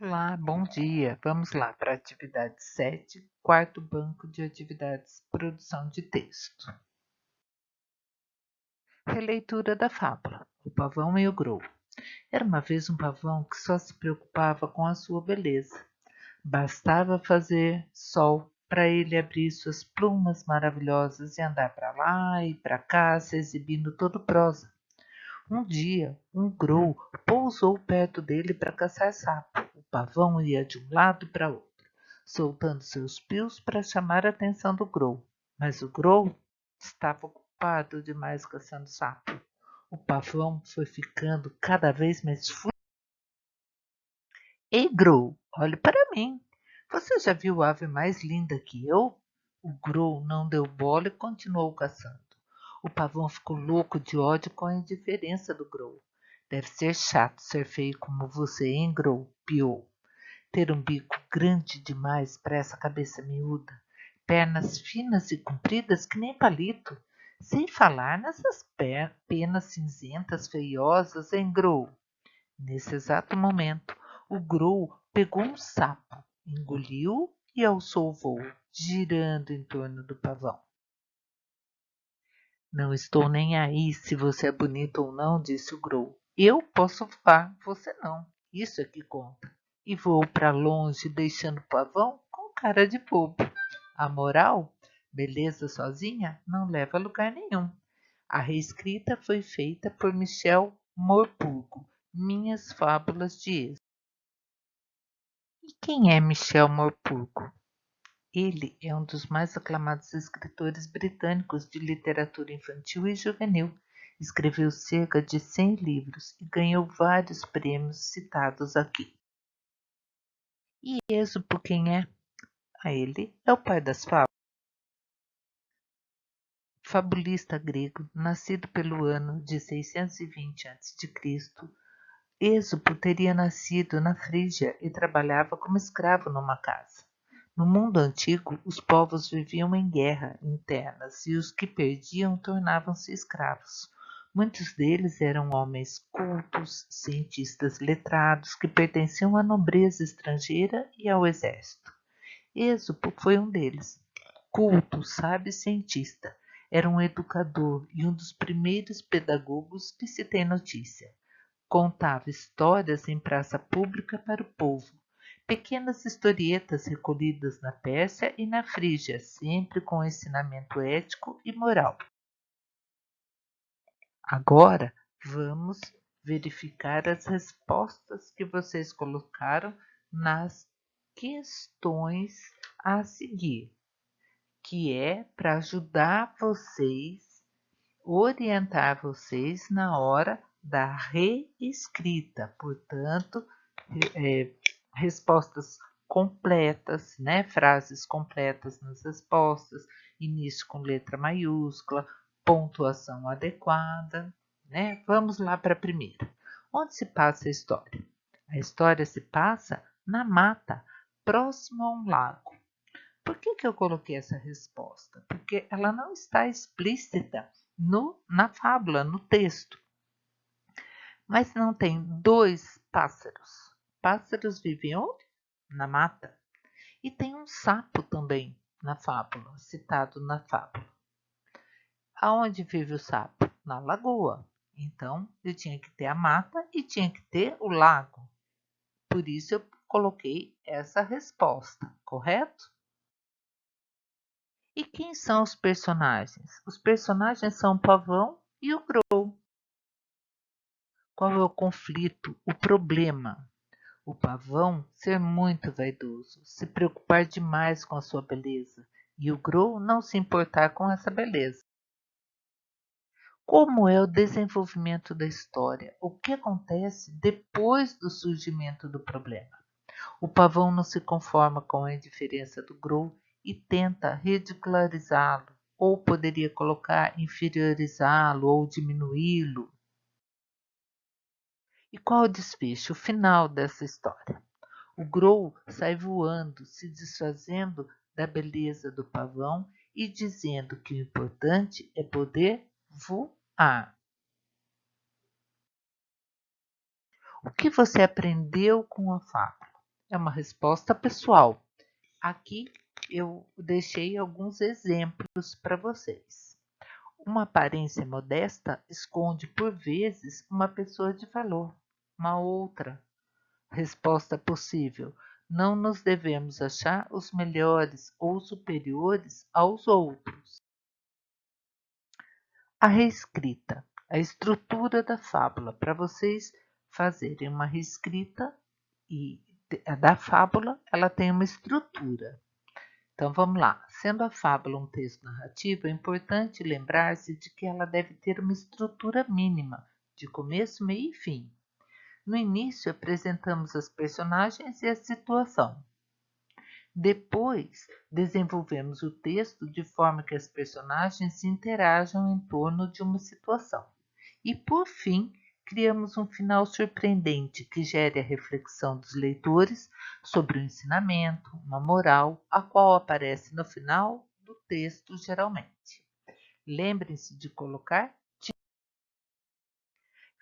Olá, bom dia. Vamos lá para a atividade 7, quarto banco de atividades, produção de texto. Releitura da fábula: O Pavão e o Grou. Era uma vez um pavão que só se preocupava com a sua beleza. Bastava fazer sol para ele abrir suas plumas maravilhosas e andar para lá e para cá, se exibindo todo prosa. Um dia, um grou pousou perto dele para caçar sapo. O pavão ia de um lado para outro, soltando seus pios para chamar a atenção do grou. Mas o grou estava ocupado demais caçando sapo. O pavão foi ficando cada vez mais furioso. Ei, grou, olhe para mim. Você já viu a ave mais linda que eu? O grou não deu bola e continuou caçando. O pavão ficou louco de ódio com a indiferença do grou. Deve ser chato ser feio como você, hein, grou? Piou. Ter um bico grande demais para essa cabeça miúda, pernas finas e compridas que nem palito, sem falar nessas penas cinzentas feiosas, hein, grou? Nesse exato momento, o grou pegou um sapo, engoliu e alçou o voo, girando em torno do pavão. Não estou nem aí se você é bonito ou não, disse o grou. Eu posso voar, você não. Isso é que conta. E voou para longe, deixando o pavão com cara de bobo. A moral? Beleza sozinha não leva a lugar nenhum. A reescrita foi feita por Michel Morpurgo, Minhas Fábulas de Êxodo. E quem é Michel Morpurgo? Ele é um dos mais aclamados escritores britânicos de literatura infantil e juvenil. Escreveu cerca de 100 livros e ganhou vários prêmios citados aqui. E Êxopo quem é? Ele é o pai das fábulas. Fabulista grego, nascido pelo ano de 620 a.C., Êxopo teria nascido na Frígia e trabalhava como escravo numa casa. No mundo antigo, os povos viviam em guerra internas e os que perdiam tornavam-se escravos. Muitos deles eram homens cultos, cientistas letrados que pertenciam à nobreza estrangeira e ao exército. Êxopo foi um deles. Culto, sábio e cientista, era um educador e um dos primeiros pedagogos que se tem notícia. Contava histórias em praça pública para o povo, pequenas historietas recolhidas na Pérsia e na Frígia, sempre com ensinamento ético e moral. Agora vamos verificar as respostas que vocês colocaram nas questões a seguir, que é para ajudar vocês, orientar vocês na hora da reescrita. Portanto, respostas completas, né? Frases completas nas respostas, início com letra maiúscula, pontuação adequada, né? Vamos lá para a primeira. Onde se passa a história? A história se passa na mata, próximo a um lago. Por que eu coloquei essa resposta? Porque ela não está explícita na fábula, no texto. Mas não tem dois pássaros. Pássaros vivem onde? Na mata. E tem um sapo também na fábula, citado na fábula. Aonde vive o sapo? Na lagoa. Então, eu tinha que ter a mata e tinha que ter o lago. Por isso eu coloquei essa resposta, correto? E quem são os personagens? Os personagens são o pavão e o grou. Qual é o conflito, o problema? O pavão ser muito vaidoso, se preocupar demais com a sua beleza, e o grou não se importar com essa beleza. Como é o desenvolvimento da história? O que acontece depois do surgimento do problema? O pavão não se conforma com a indiferença do grou e tenta ridicularizá-lo, ou poderia colocar inferiorizá-lo ou diminuí-lo. E qual é o desfecho, o final dessa história? O grou sai voando, se desfazendo da beleza do pavão e dizendo que o importante é poder voar. O que você aprendeu com a fábula? é uma resposta pessoal. Aqui eu deixei alguns exemplos para vocês. Uma aparência modesta esconde, por vezes, uma pessoa de valor. Uma outra resposta possível: não nos devemos achar os melhores ou superiores aos outros. A reescrita, a estrutura da fábula, para vocês fazerem uma reescrita e da fábula, ela tem uma estrutura. Então vamos lá. Sendo a fábula um texto narrativo, é importante lembrar-se de que ela deve ter uma estrutura mínima, de começo, meio e fim. No início, apresentamos as personagens e a situação. Depois, desenvolvemos o texto de forma que as personagens interajam em torno de uma situação. E, por fim, criamos um final surpreendente que gere a reflexão dos leitores sobre o ensinamento, uma moral, a qual aparece no final do texto geralmente. Lembrem-se de colocar.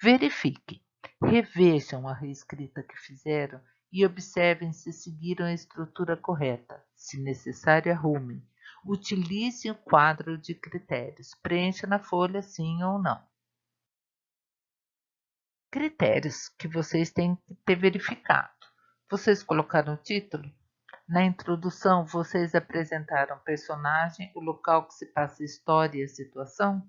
Verifiquem, revejam a reescrita que fizeram e observem se seguiram a estrutura correta. Se necessário, arrumem. Utilize o quadro de critérios. Preencha na folha sim ou não. Critérios que vocês têm que ter verificado. Vocês colocaram o título? Na introdução, vocês apresentaram o personagem, o local que se passa a história e a situação?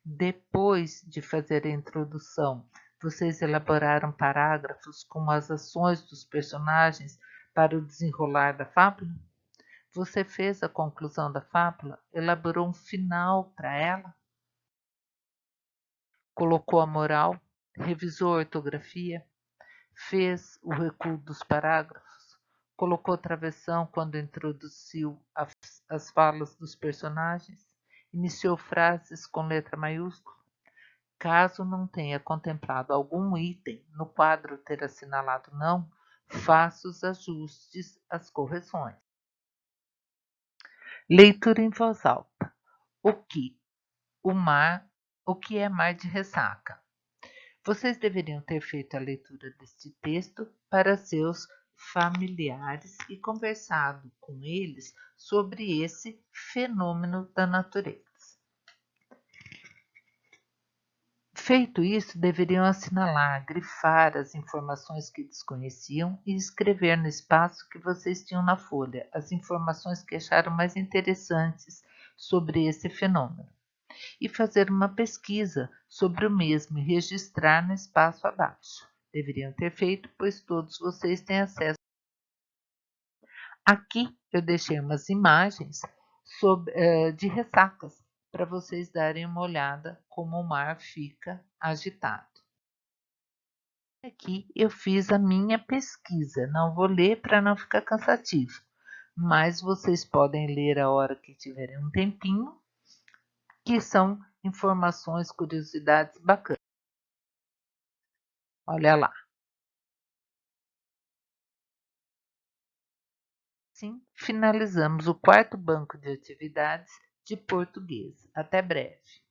Depois de fazer a introdução, vocês elaboraram parágrafos com as ações dos personagens para o desenrolar da fábula? Você fez a conclusão da fábula? Elaborou um final para ela? Colocou a moral? Revisou a ortografia? Fez o recuo dos parágrafos? Colocou travessão quando introduziu as falas dos personagens? Iniciou frases com letra maiúscula? Caso não tenha contemplado algum item no quadro ter assinalado não, faça os ajustes, as correções. Leitura em voz alta. O que? O mar, o que é mar de ressaca? Vocês deveriam ter feito a leitura deste texto para seus familiares e conversado com eles sobre esse fenômeno da natureza. Feito isso, deveriam assinalar, grifar as informações que desconheciam e escrever no espaço que vocês tinham na folha as informações que acharam mais interessantes sobre esse fenômeno e fazer uma pesquisa sobre o mesmo e registrar no espaço abaixo. Deveriam ter feito, pois todos vocês têm acesso. Aqui eu deixei umas imagens de ressacas para vocês darem uma olhada como o mar fica agitado. Aqui eu fiz a minha pesquisa, não vou ler para não ficar cansativo, mas vocês podem ler a hora que tiverem um tempinho, que são informações, curiosidades bacanas. Olha lá. Assim, finalizamos o quarto banco de atividades de português. Até breve.